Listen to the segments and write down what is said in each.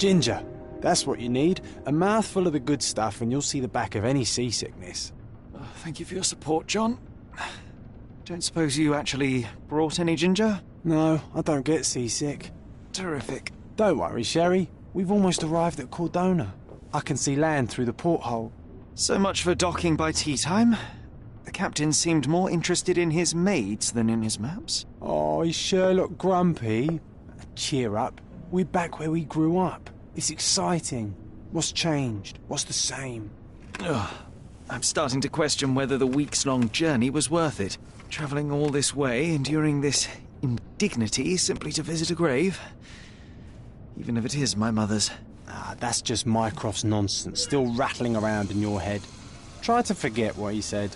Ginger, that's what you need. A mouthful of the good stuff and you'll see the back of any seasickness. Oh, thank you for your support, John. Don't suppose you actually brought any ginger? No, I don't get seasick. Terrific. Don't worry, Sherry. We've almost arrived at Cordona. I can see land through the porthole. So much for docking by tea time. The captain seemed more interested in his maids than in his maps. Oh, is Sherlock grumpy? Cheer up. We're back where we grew up. It's exciting. What's changed? What's the same? Ugh. I'm starting to question whether the weeks-long journey was worth it. Travelling all this way, enduring this indignity simply to visit a grave. Even if it is my mother's. Ah, that's just Mycroft's nonsense, still rattling around in your head. Try to forget what he said.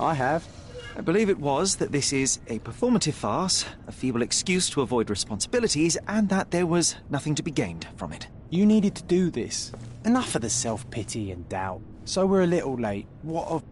I have. I believe it was that this is a performative farce, a feeble excuse to avoid responsibilities, and that there was nothing to be gained from it. You needed to do this. Enough of the self-pity and doubt. So we're a little late. What of...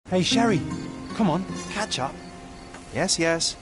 Hey, Sherry, come on, catch up. Yes, yes.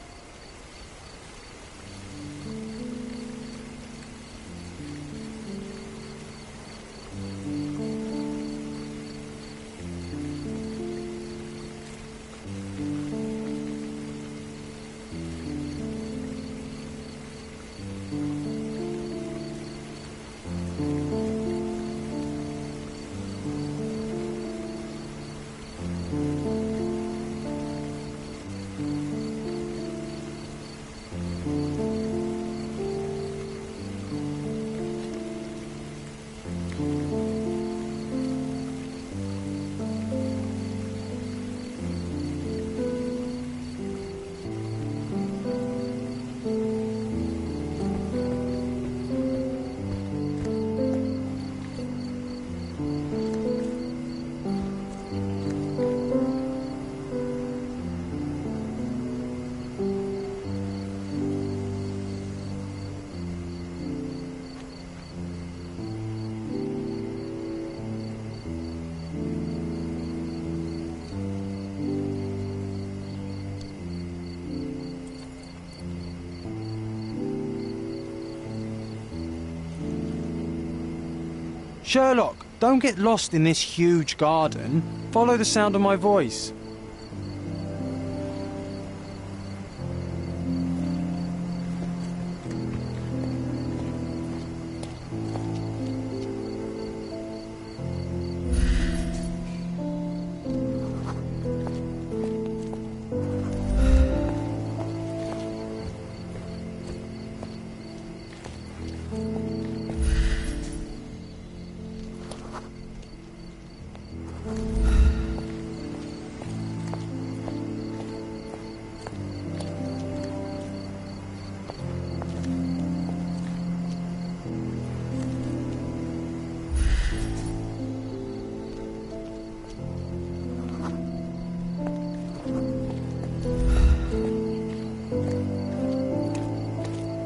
Sherlock, don't get lost in this huge garden. Follow the sound of my voice.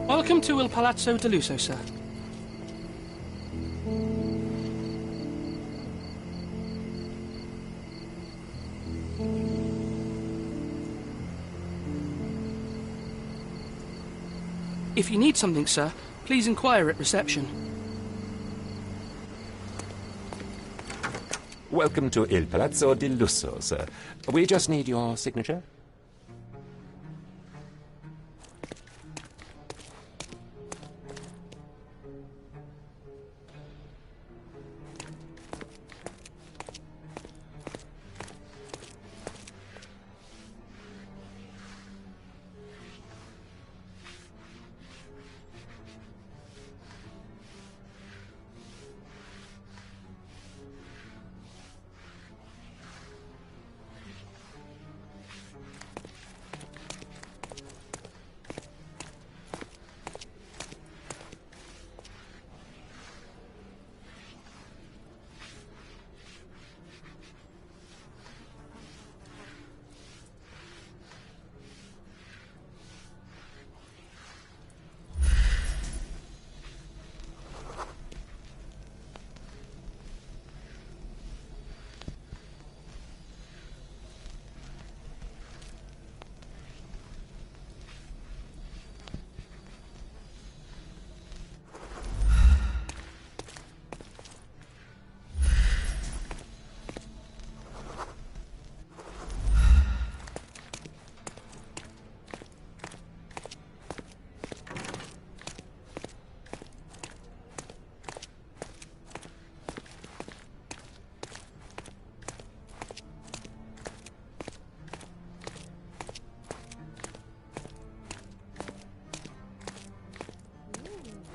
Welcome to Il Palazzo de Lusso, sir. If you need something, sir, please inquire at reception. Welcome to Il Palazzo di Lusso, sir. We just need your signature.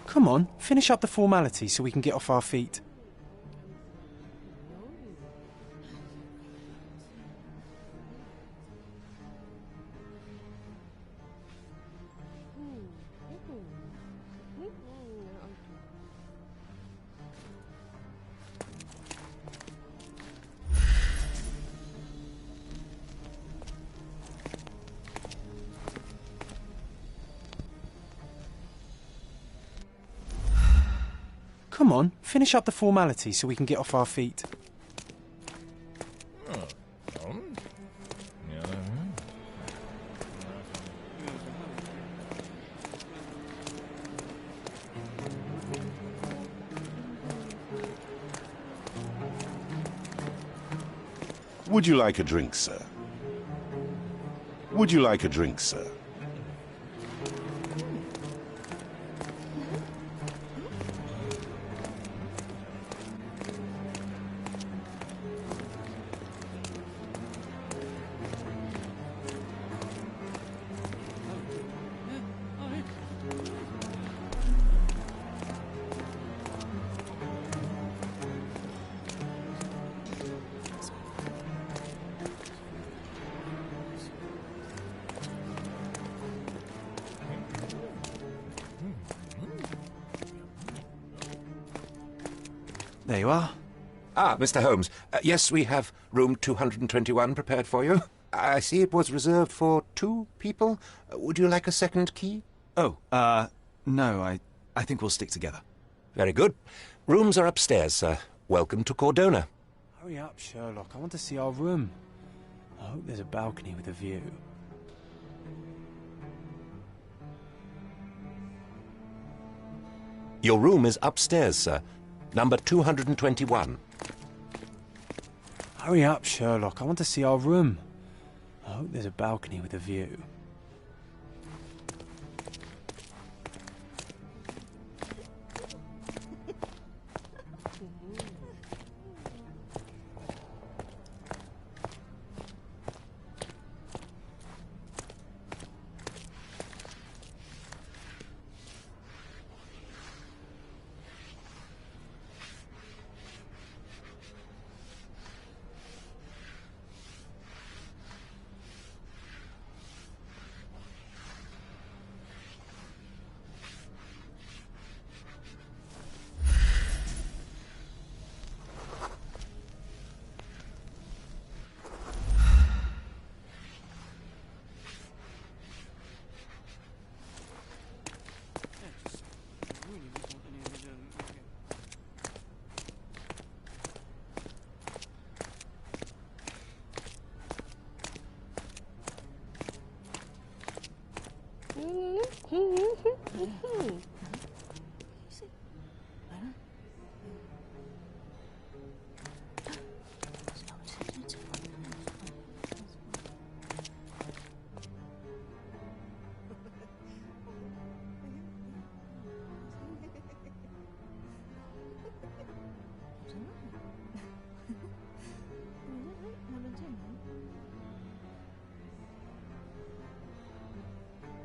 Come on, finish up the formalities so we can get off our feet. Come on, finish up the formalities so we can get off our feet. Would you like a drink, sir? Would you like a drink, sir? There you are. Ah, Mr. Holmes. Yes, we have room 221 prepared for you. I see it was reserved for 2 people. Would you like a second key? Oh, no, I think we'll stick together. Very good. Rooms are upstairs, sir. Welcome to Cordona. Hurry up, Sherlock. I want to see our room. I hope there's a balcony with a view. Your room is upstairs, sir. Number 221. Hurry up, Sherlock. I want to see our room. I hope there's a balcony with a view.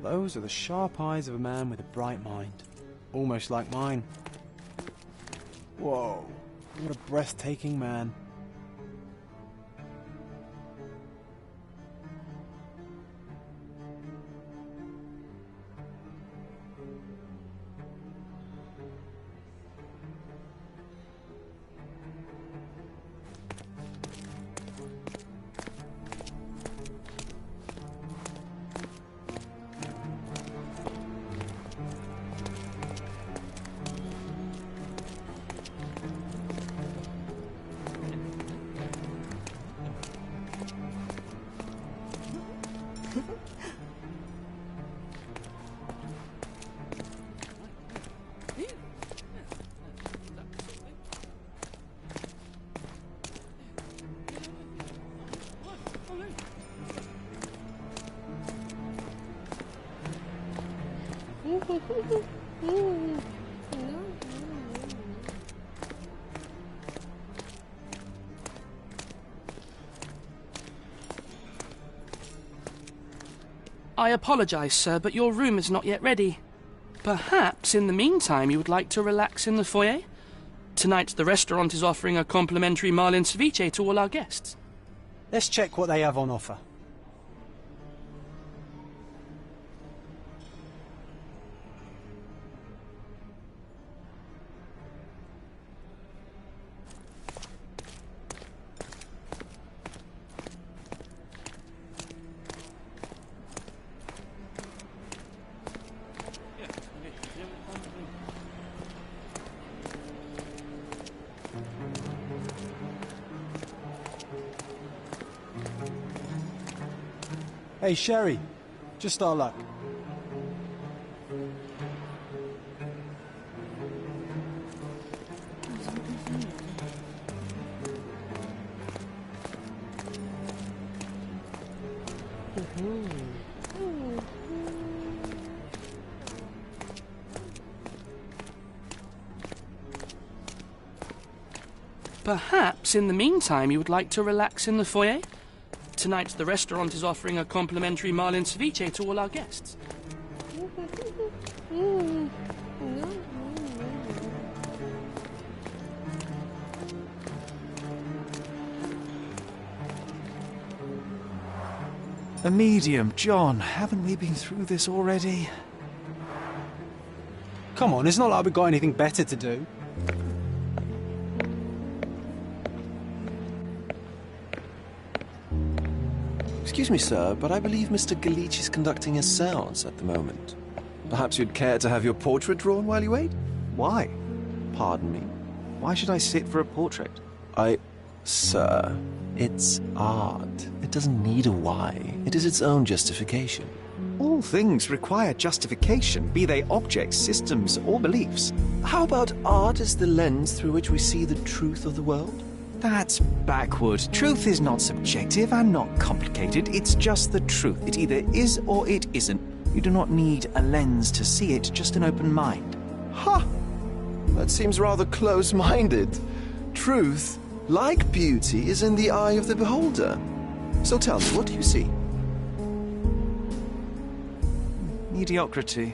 Those are the sharp eyes of a man with a bright mind. Almost like mine. Whoa, what a breathtaking man. I apologise, sir, but your room is not yet ready. Perhaps, in the meantime, you would like to relax in the foyer? Tonight, the restaurant is offering a complimentary marlin ceviche to all our guests. Let's check what they have on offer. Hey, Sherry, just our luck. Perhaps, in the meantime, you would like to relax in the foyer? Tonight, the restaurant is offering a complimentary marlin ceviche to all our guests. A medium, John. Haven't we been through this already? Come on, it's not like we've got anything better to do. Excuse me, sir, but I believe Mr. Galich is conducting a séance at the moment. Perhaps you'd care to have your portrait drawn while you wait? Why? Pardon me. Why should I sit for a portrait? Sir, it's art. It doesn't need a why. It is its own justification. All things require justification, be they objects, systems, or beliefs. How about art as the lens through which we see the truth of the world? That's backward. Truth is not subjective and not complicated. It's just the truth. It either is or it isn't. You do not need a lens to see it, just an open mind. Ha! That seems rather close-minded. Truth, like beauty, is in the eye of the beholder. So tell me, what do you see? Mediocrity.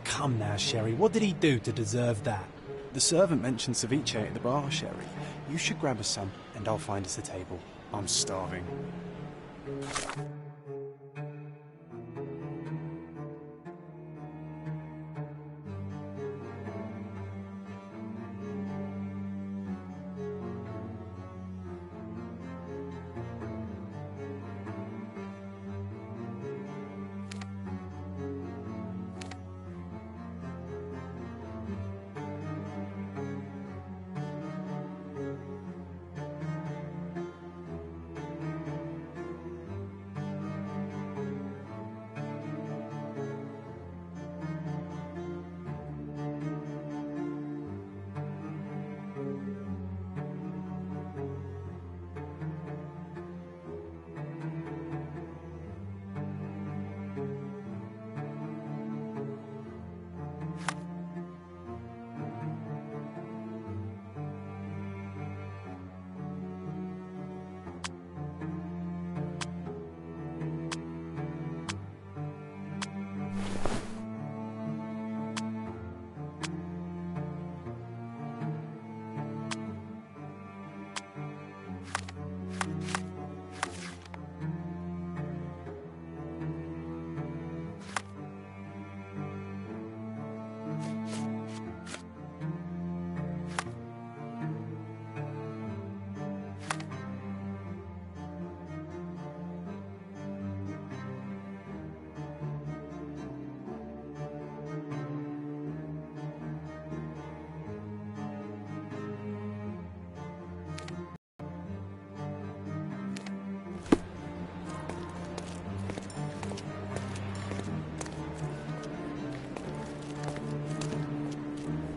Come now, Sherry, what did he do to deserve that? The servant mentioned ceviche at the bar, Sherry. You should grab us some, and I'll find us a table. I'm starving.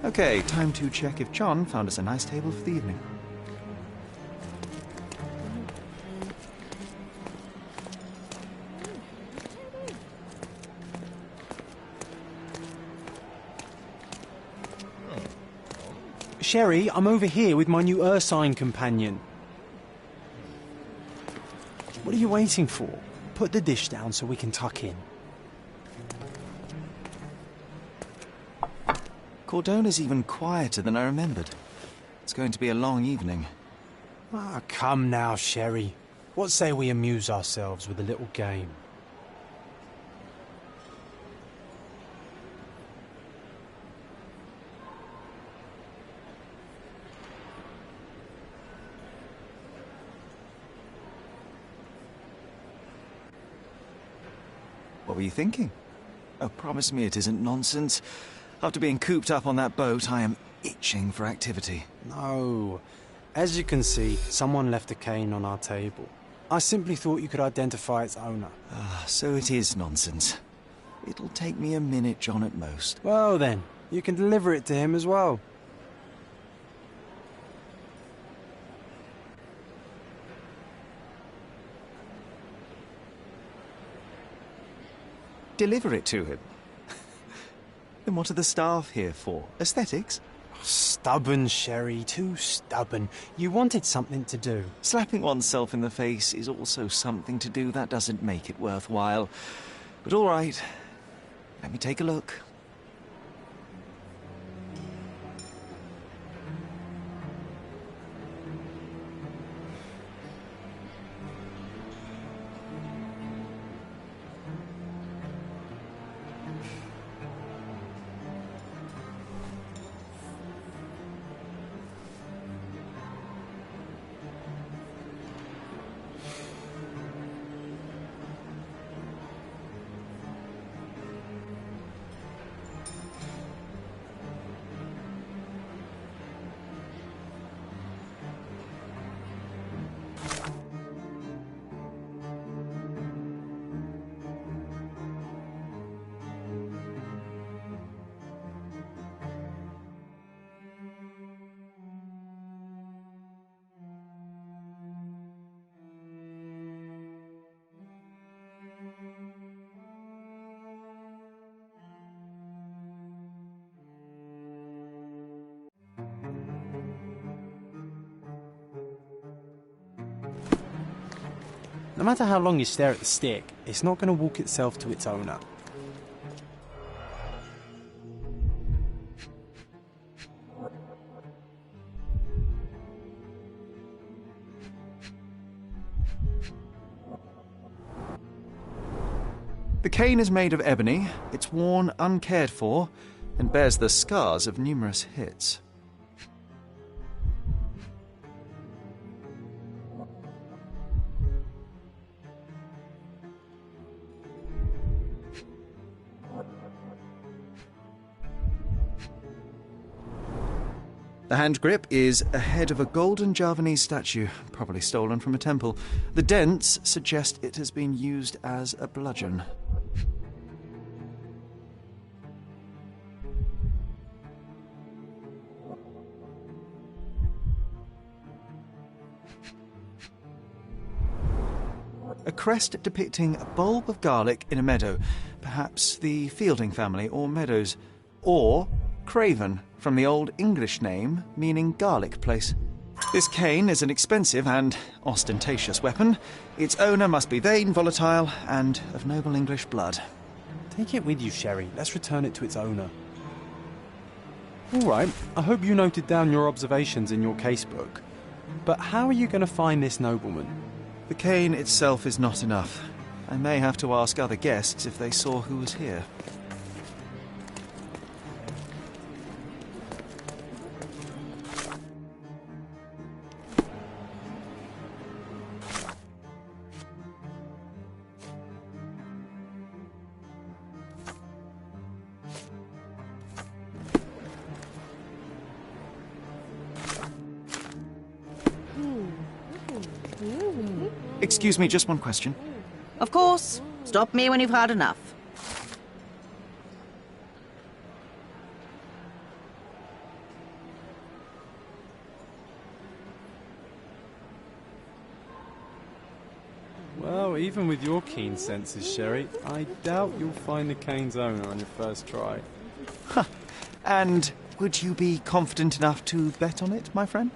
Okay, time to check if John found us a nice table for the evening. Sherry, I'm over here with my new Ursine companion. What are you waiting for? Put the dish down so we can tuck in. Cordona's even quieter than I remembered. It's going to be a long evening. Ah, come now, Sherry. What say we amuse ourselves with a little game? What were you thinking? Oh, promise me it isn't nonsense. After being cooped up on that boat, I am itching for activity. No. As you can see, someone left a cane on our table. I simply thought you could identify its owner. Ah, so it is nonsense. It'll take me a minute, John, at most. Well then, you can deliver it to him as well. Deliver it to him? Then what are the staff here for? Aesthetics? Stubborn, Sherry, too stubborn. You wanted something to do. Slapping oneself in the face is also something to do. That doesn't make it worthwhile. But all right, let me take a look. No matter how long you stare at the stick, it's not going to walk itself to its owner. The cane is made of ebony, it's worn uncared for, and bears the scars of numerous hits. The hand grip is a head of a golden Javanese statue, probably stolen from a temple. The dents suggest it has been used as a bludgeon. A crest depicting a bulb of garlic in a meadow, perhaps the Fielding family or Meadows, or Craven, from the Old English name meaning garlic place. This cane is an expensive and ostentatious weapon. Its owner must be vain, volatile, and of noble English blood. Take it with you, Sherry. Let's return it to its owner. All right, I hope you noted down your observations in your casebook. But how are you going to find this nobleman? The cane itself is not enough. I may have to ask other guests if they saw who was here. Excuse me, just one question. Of course. Stop me when you've had enough. Well, even with your keen senses, Sherry, I doubt you'll find the cane's owner on your first try. And would you be confident enough to bet on it, my friend?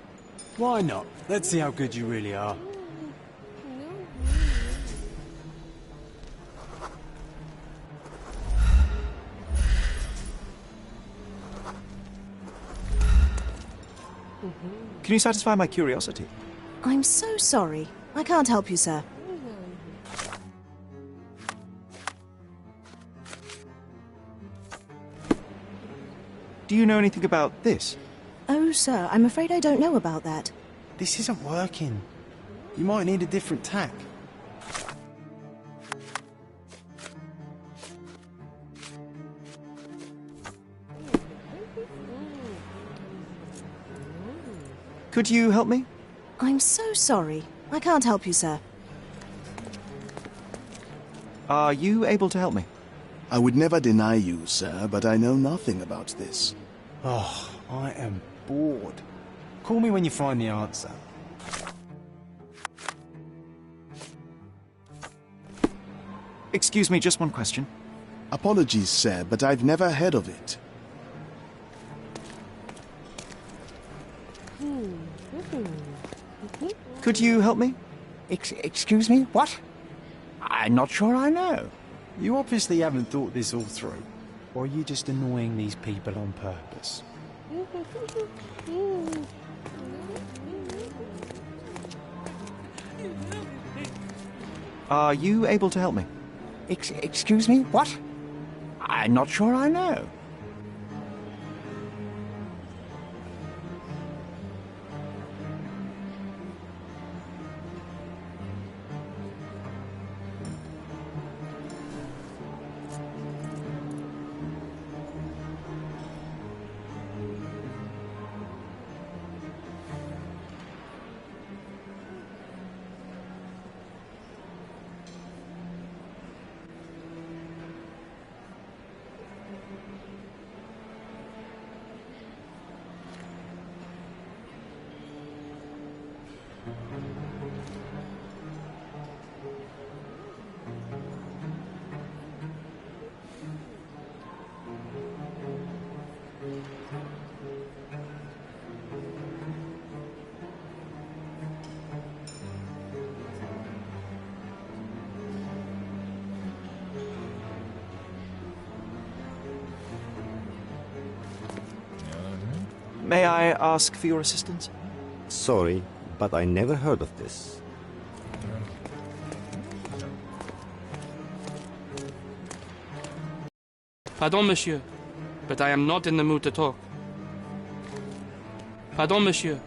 Why not? Let's see how good you really are. Can you satisfy my curiosity? I'm so sorry. I can't help you, sir. Do you know anything about this? Oh, sir, I'm afraid I don't know about that. This isn't working. You might need a different tack. Could you help me? I'm so sorry. I can't help you, sir. Are you able to help me? I would never deny you, sir, but I know nothing about this. Oh, I am bored. Call me when you find the answer. Excuse me, just one question. Apologies, sir, but I've never heard of it. Could you help me? Excuse me? What? I'm not sure I know. You obviously haven't thought this all through. Or are you just annoying these people on purpose? Are you able to help me? Excuse me? What? I'm not sure I know. May I ask for your assistance? Sorry, but I never heard of this. Pardon, monsieur, but I am not in the mood to talk. Pardon, monsieur,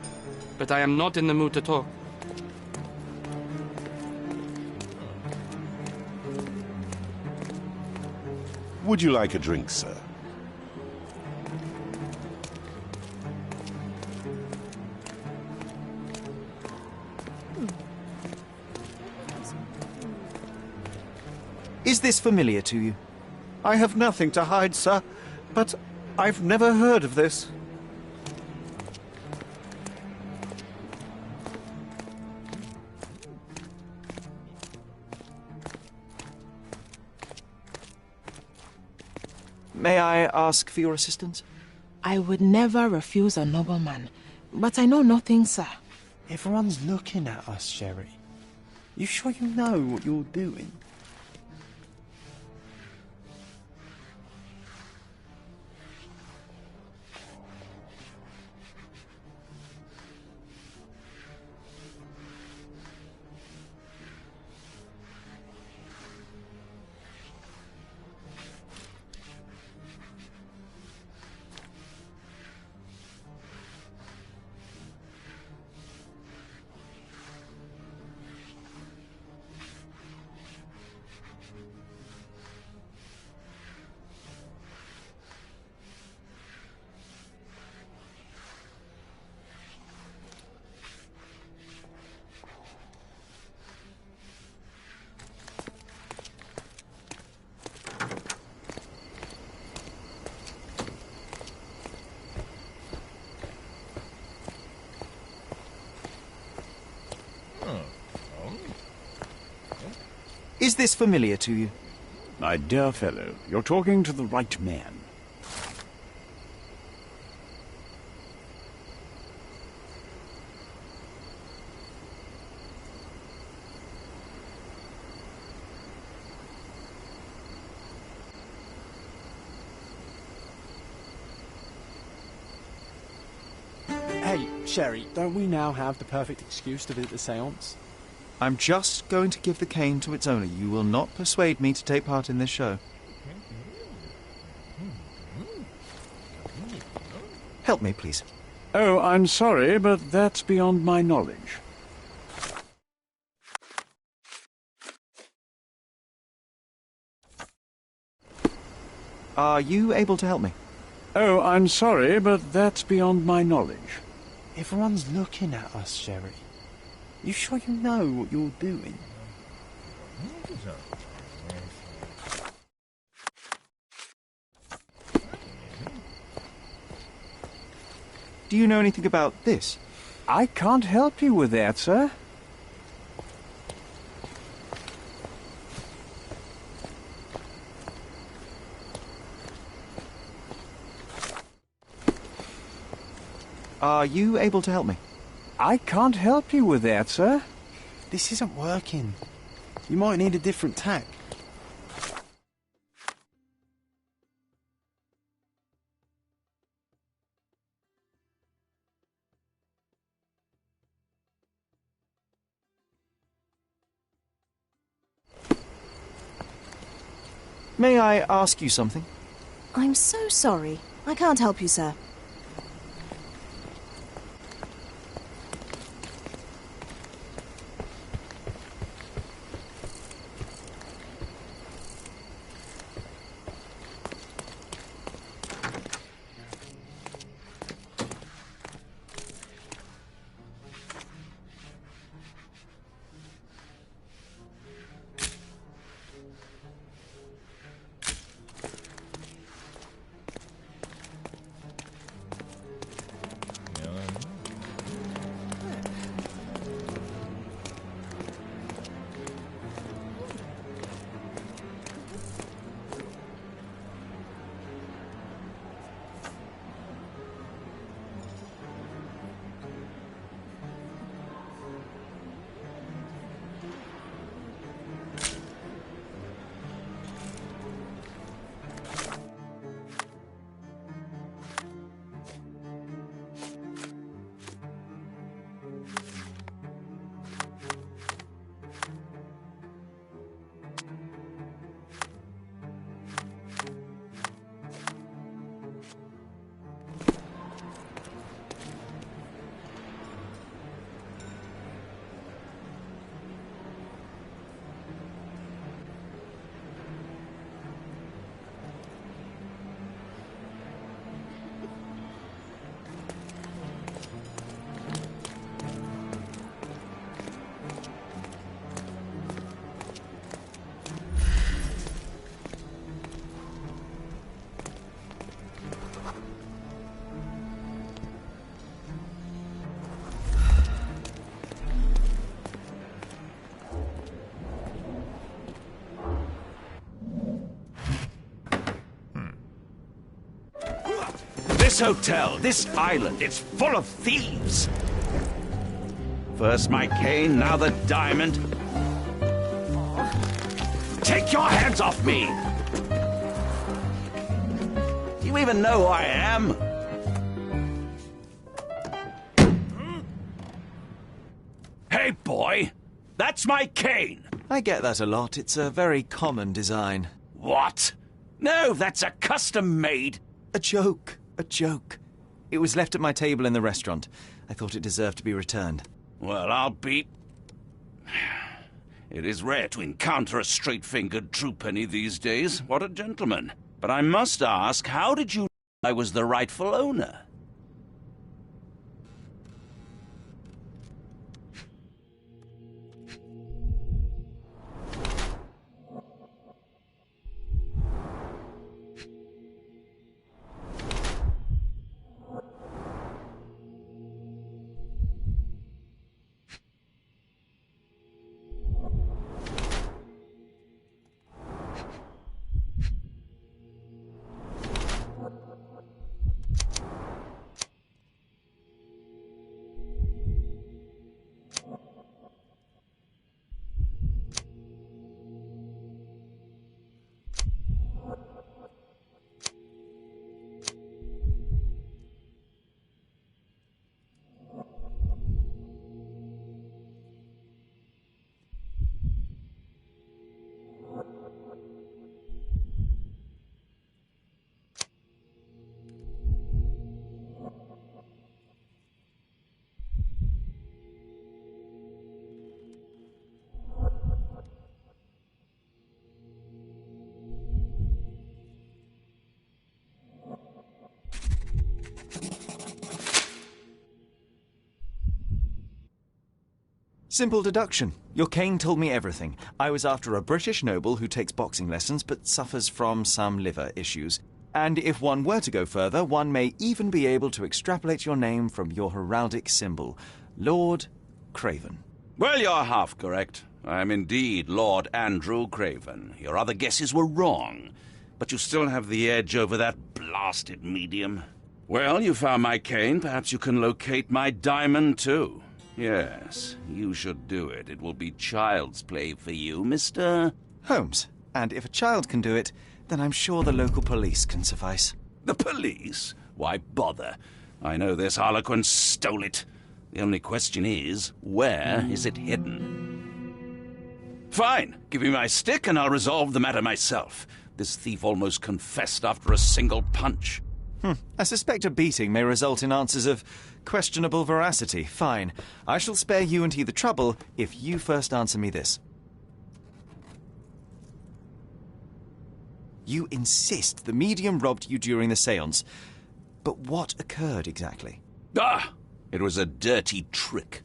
but I am not in the mood to talk. Would you like a drink, sir? Is this familiar to you? I have nothing to hide, sir, but I've never heard of this. May I ask for your assistance? I would never refuse a nobleman, but I know nothing, sir. Everyone's looking at us, Sherry. You sure you know what you're doing? Is this familiar to you? My dear fellow, you're talking to the right man. Hey, Sherry, don't we now have the perfect excuse to visit the séance? I'm just going to give the cane to its owner. You will not persuade me to take part in this show. Help me, please. Oh, I'm sorry, but that's beyond my knowledge. Are you able to help me? Oh, I'm sorry, but that's beyond my knowledge. Everyone's looking at us, Sherry. You sure you know what you're doing? Do you know anything about this? I can't help you with that, sir. Are you able to help me? I can't help you with that, sir. This isn't working. You might need a different tack. May I ask you something? I'm so sorry. I can't help you, sir. This hotel, this island, it's full of thieves. First my cane, now the diamond. Take your hands off me! Do you even know who I am? Hey, boy! That's my cane! I get that a lot. It's a very common design. What? No, that's a custom-made... A joke. A joke. It was left at my table in the restaurant. I thought it deserved to be returned. Well, I'll be... It is rare to encounter a straight-fingered true penny these days. What a gentleman. But I must ask, how did you know I was the rightful owner? Simple deduction. Your cane told me everything. I was after a British noble who takes boxing lessons but suffers from some liver issues. And if one were to go further, one may even be able to extrapolate your name from your heraldic symbol, Lord Craven. Well, you're half correct. I am indeed Lord Andrew Craven. Your other guesses were wrong. But you still have the edge over that blasted medium. Well, you found my cane. Perhaps you can locate my diamond, too. Yes, you should do it. It will be child's play for you, Mr. Holmes. And if a child can do it, then I'm sure the local police can suffice. The police? Why bother? I know this harlequin stole it. The only question is, where is it hidden? Fine. Give me my stick and I'll resolve the matter myself. This thief almost confessed after a single punch. I suspect a beating may result in answers of questionable veracity. Fine. I shall spare you and he the trouble if you first answer me this. You insist the medium robbed you during the séance. But what occurred exactly? It was a dirty trick.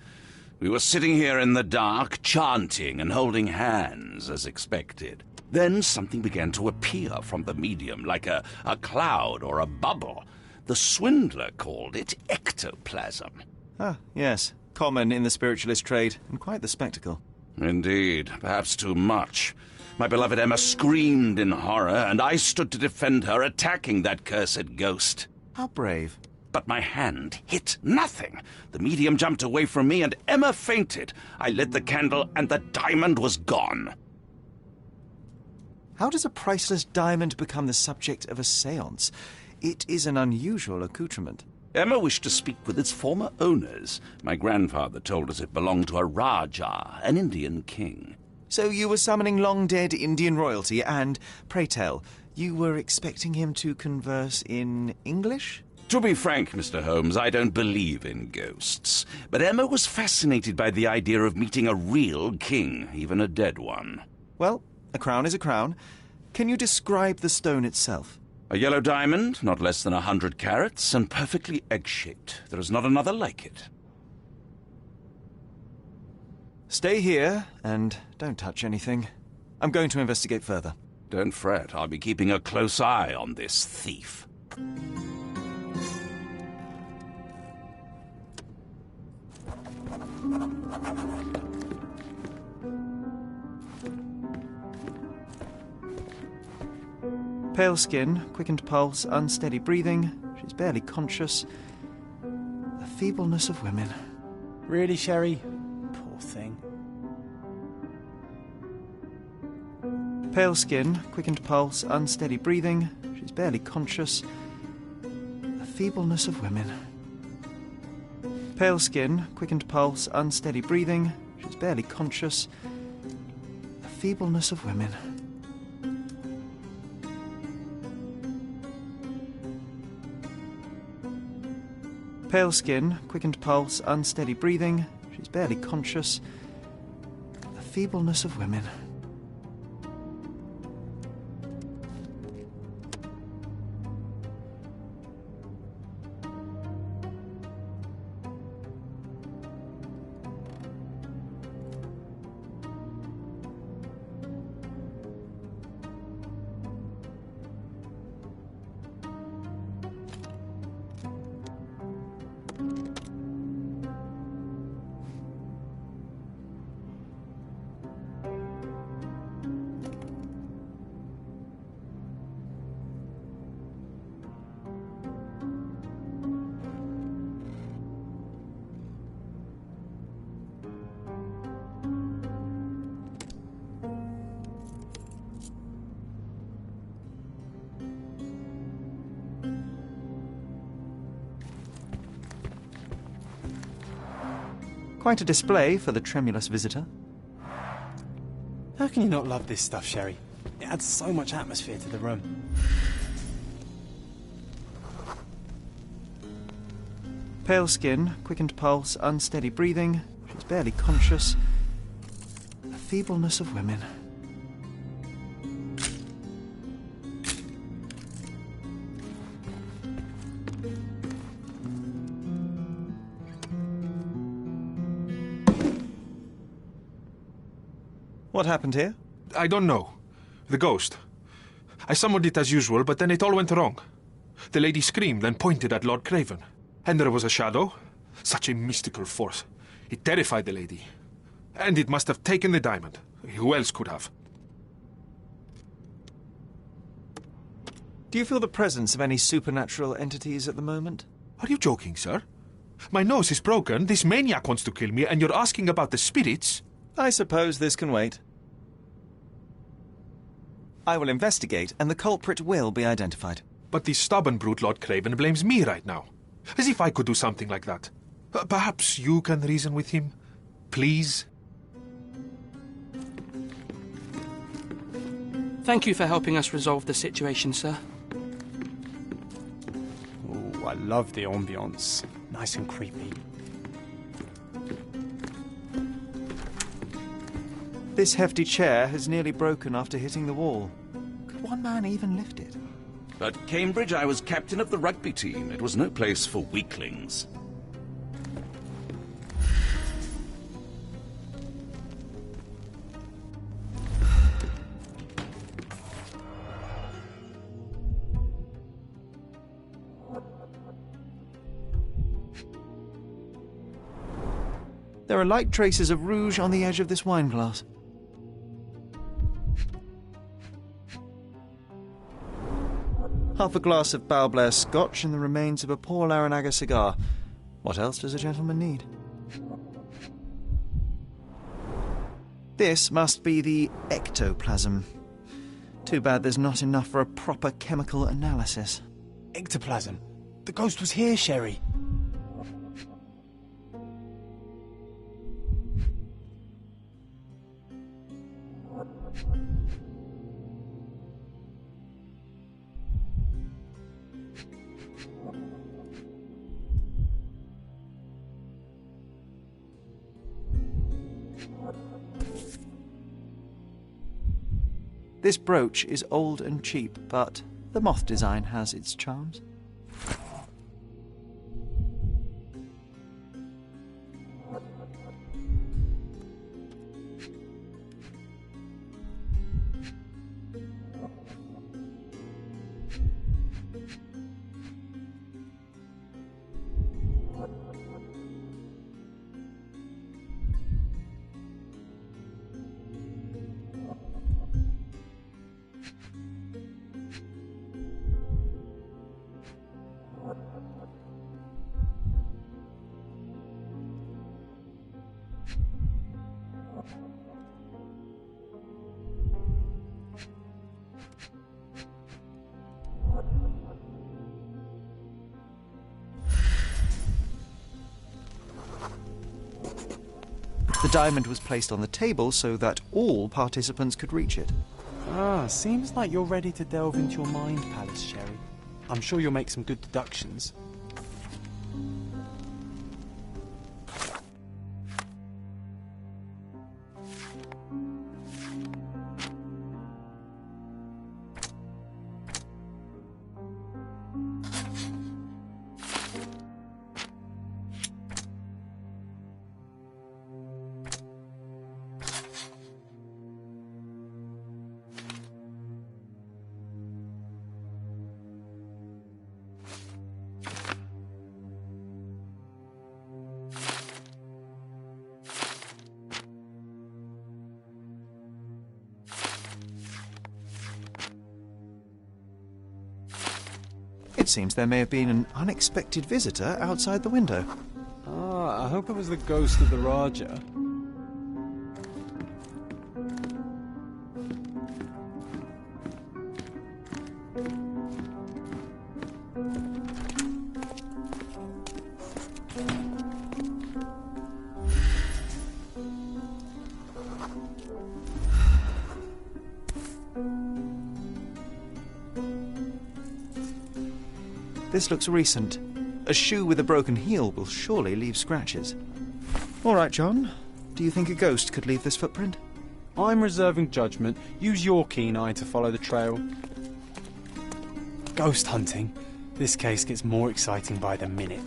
We were sitting here in the dark, chanting and holding hands, as expected. Then something began to appear from the medium, like a cloud or a bubble. The swindler called it ectoplasm. Ah, yes. Common in the spiritualist trade, and quite the spectacle. Indeed, perhaps too much. My beloved Emma screamed in horror, and I stood to defend her, attacking that cursed ghost. How brave. But my hand hit nothing. The medium jumped away from me, and Emma fainted. I lit the candle, and the diamond was gone. How does a priceless diamond become the subject of a séance? It is an unusual accoutrement. Emma wished to speak with its former owners. My grandfather told us it belonged to a Rajah, an Indian king. So you were summoning long-dead Indian royalty, and, pray tell, you were expecting him to converse in English? To be frank, Mr. Holmes, I don't believe in ghosts. But Emma was fascinated by the idea of meeting a real king, even a dead one. Well, a crown is a crown. Can you describe the stone itself? A yellow diamond, not less than 100 carats, and perfectly egg-shaped. There is not another like it. Stay here, and don't touch anything. I'm going to investigate further. Don't fret, I'll be keeping a close eye on this thief. Pale skin, quickened pulse, unsteady breathing. She's barely conscious. The feebleness of women. Really, Sherry? Poor thing. Pale skin, quickened pulse, unsteady breathing. She's barely conscious. The feebleness of women. Pale skin, quickened pulse, unsteady breathing. She's barely conscious. The feebleness of women. Pale skin, quickened pulse, unsteady breathing. She's barely conscious. The feebleness of women. Quite a display for the tremulous visitor. How can you not love this stuff, Sherry? It adds so much atmosphere to the room. Pale skin, quickened pulse, unsteady breathing. She's barely conscious. The feebleness of women. What happened here? I don't know. The ghost. I summoned it as usual, but then it all went wrong. The lady screamed and pointed at Lord Craven. And there was a shadow. Such a mystical force. It terrified the lady. And it must have taken the diamond. Who else could have? Do you feel the presence of any supernatural entities at the moment? Are you joking, sir? My nose is broken, this maniac wants to kill me, and you're asking about the spirits? I suppose this can wait. I will investigate, and the culprit will be identified. But the stubborn brute Lord Craven blames me right now. As if I could do something like that. Perhaps you can reason with him? Please? Thank you for helping us resolve the situation, sir. Oh, I love the ambience. Nice and creepy. This hefty chair has nearly broken after hitting the wall. Could one man even lift it? At Cambridge, I was captain of the rugby team. It was no place for weaklings. There are light traces of rouge on the edge of this wine glass. Half a glass of Balblair Scotch and the remains of a poor Laranaga cigar. What else does a gentleman need? This must be the ectoplasm. Too bad there's not enough for a proper chemical analysis. Ectoplasm? The ghost was here, Sherry. This brooch is old and cheap, but the moth design has its charms. The diamond was placed on the table so that all participants could reach it. Ah, seems like you're ready to delve into your mind palace, Sherry. I'm sure you'll make some good deductions. It seems there may have been an unexpected visitor outside the window. Ah, I hope it was the ghost of the Raja. This looks recent. A shoe with a broken heel will surely leave scratches. All right, John. Do you think a ghost could leave this footprint? I'm reserving judgment. Use your keen eye to follow the trail. Ghost hunting? This case gets more exciting by the minute.